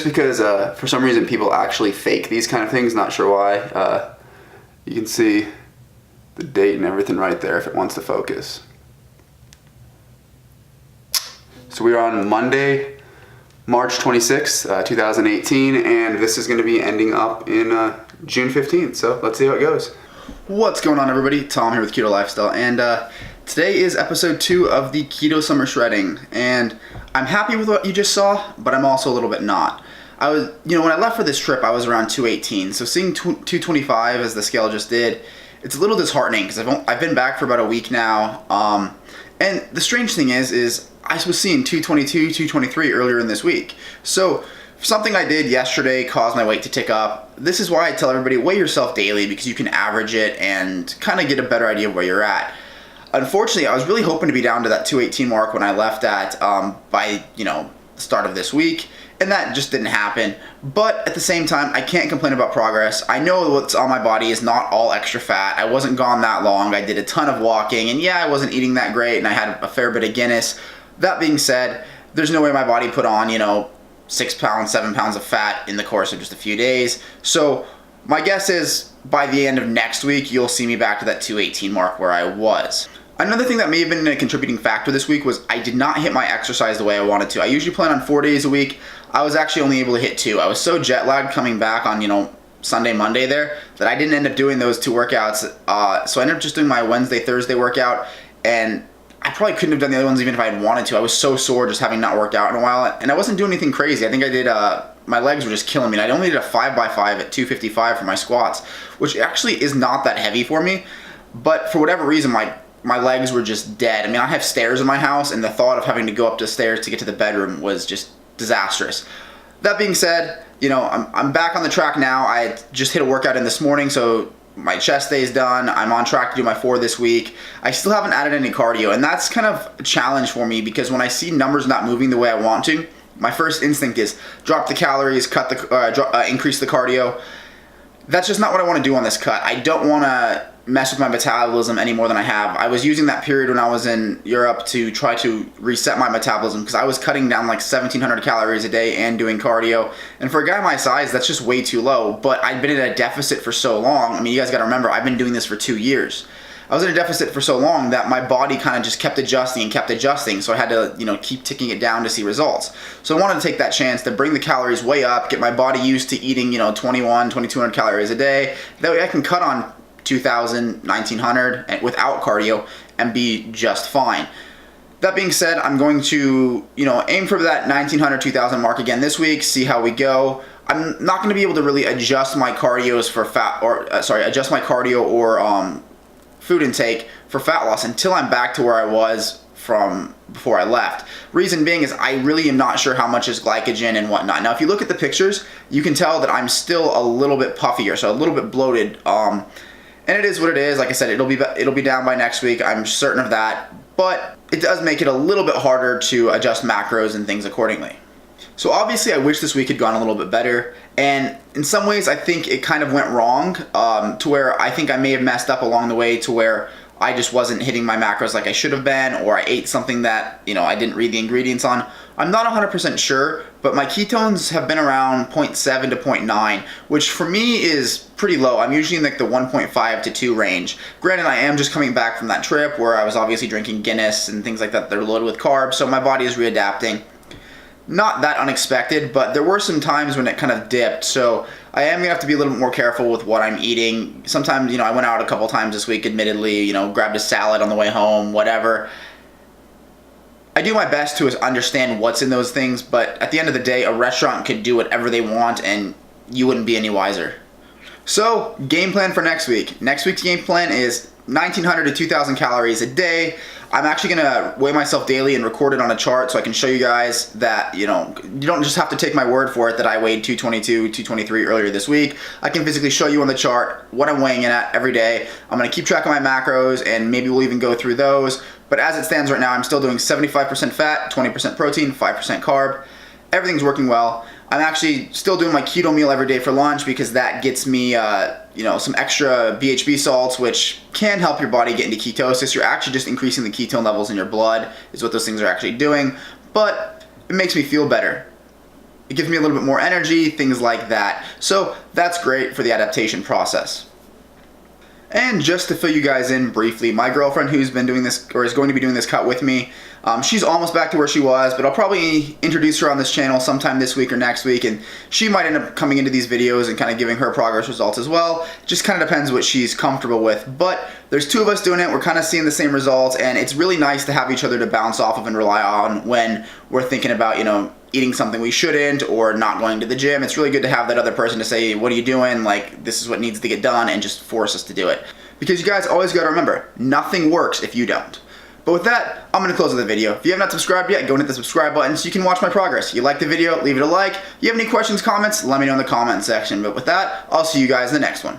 because for some reason people actually fake these kind of things, not sure why. You can see the date and everything right there if it wants to focus. So we are on Monday, March 26th, 2018, and this is going to be ending up in June 15th, so let's see how it goes. What's going on, everybody? Tom here with Keto Lifestyle, and today is episode 2 of the Keto Summer Shredding, and I'm happy with what you just saw, but I'm also a little bit not. I was, when I left for this trip, I was around 218, so seeing 225 as the scale just did, it's a little disheartening because I've been back for about a week now, and the strange thing is I was seeing 222, 223 earlier in this week. So something I did yesterday caused my weight to tick up. This is why I tell everybody, weigh yourself daily because you can average it and kind of get a better idea of where you're at. Unfortunately, I was really hoping to be down to that 218 mark when I left at by the start of this week, and that just didn't happen. But at the same time, I can't complain about progress. I know what's on my body is not all extra fat. I wasn't gone that long. I did a ton of walking, and yeah, I wasn't eating that great, and I had a fair bit of Guinness. That being said, there's no way my body put on 6 pounds, 7 pounds of fat in the course of just a few days. So my guess is by the end of next week, you'll see me back to that 218 mark where I was. Another thing that may have been a contributing factor this week was I did not hit my exercise the way I wanted to. I usually plan on 4 days a week. I was actually only able to hit 2. I was so jet lagged coming back on, Sunday, Monday there, that I didn't end up doing those 2 workouts. So I ended up just doing my Wednesday, Thursday workout, and I probably couldn't have done the other ones even if I had wanted to. I was so sore just having not worked out in a while, and I wasn't doing anything crazy. I think I did, my legs were just killing me. And I only did a 5x5 at 255 for my squats, which actually is not that heavy for me, but for whatever reason, my legs were just dead. I mean, I have stairs in my house, and the thought of having to go up the stairs to get to the bedroom was just disastrous. That being said, I'm back on the track now. I just hit a workout in this morning, so my chest day is done. I'm on track to do my 4 this week. I still haven't added any cardio, and that's kind of a challenge for me because when I see numbers not moving the way I want to, my first instinct is drop the calories, cut the increase the cardio. That's just not what I want to do on this cut. I don't want to mess with my metabolism any more than I have. I was using that period when I was in Europe to try to reset my metabolism because I was cutting down like 1,700 calories a day and doing cardio. And for a guy my size, that's just way too low. But I'd been in a deficit for so long. I mean, you guys got to remember, I've been doing this for 2 years. I was in a deficit for so long that my body kind of just kept adjusting and kept adjusting. So I had to, keep ticking it down to see results. So I wanted to take that chance to bring the calories way up, get my body used to eating, 2,200 calories a day. That way I can cut on 2,000, 1,900 without cardio and be just fine. That being said, I'm going to, aim for that 1,900, 2,000 mark again this week, see how we go. I'm not going to be able to really adjust my cardios for adjust my cardio or food intake for fat loss until I'm back to where I was from before I left. Reason being is I really am not sure how much is glycogen and whatnot. Now, if you look at the pictures, you can tell that I'm still a little bit puffier, so a little bit bloated. And it is what it is. Like I said, it'll be down by next week. I'm certain of that. But it does make it a little bit harder to adjust macros and things accordingly. So obviously, I wish this week had gone a little bit better. And in some ways, I think it kind of went wrong to where I think I may have messed up along the way to where I just wasn't hitting my macros like I should have been, or I ate something that, I didn't read the ingredients on. I'm not 100% sure, but my ketones have been around 0.7 to 0.9, which for me is pretty low. I'm usually in like the 1.5 to 2 range. Granted, I am just coming back from that trip where I was obviously drinking Guinness and things like that that are loaded with carbs, so my body is readapting. Not that unexpected, but there were some times when it kind of dipped, so I am going to have to be a little bit more careful with what I'm eating. Sometimes, I went out a couple times this week, admittedly, grabbed a salad on the way home, whatever. I do my best to understand what's in those things, but at the end of the day, a restaurant could do whatever they want and you wouldn't be any wiser. So, game plan for next week. Next week's game plan is 1,900 to 2,000 calories a day. I'm actually going to weigh myself daily and record it on a chart so I can show you guys that, you don't just have to take my word for it that I weighed 222, 223 earlier this week. I can physically show you on the chart what I'm weighing in at every day. I'm going to keep track of my macros, and maybe we'll even go through those. But as it stands right now, I'm still doing 75% fat, 20% protein, 5% carb. Everything's working well. I'm actually still doing my keto meal every day for lunch because that gets me, some extra BHB salts, which can help your body get into ketosis. You're actually just increasing the ketone levels in your blood is what those things are actually doing, but it makes me feel better. it gives me a little bit more energy, things like that. So that's great for the adaptation process. And just to fill you guys in briefly, my girlfriend who's been doing this, or is going to be doing this cut with me, she's almost back to where she was, but I'll probably introduce her on this channel sometime this week or next week, and she might end up coming into these videos and kind of giving her progress results as well. Just kind of depends what she's comfortable with. But there's two of us doing it, we're kind of seeing the same results, and it's really nice to have each other to bounce off of and rely on when we're thinking about, eating something we shouldn't or not going to the gym. It's really good to have that other person to say, what are you doing? Like, this is what needs to get done, and just force us to do it. Because you guys always gotta remember, nothing works if you don't. But with that, I'm gonna close the video. If you have not subscribed yet, go and hit the subscribe button so you can watch my progress. You like the video, leave it a like. You have any questions, comments, let me know in the comment section. But with that, I'll see you guys in the next one.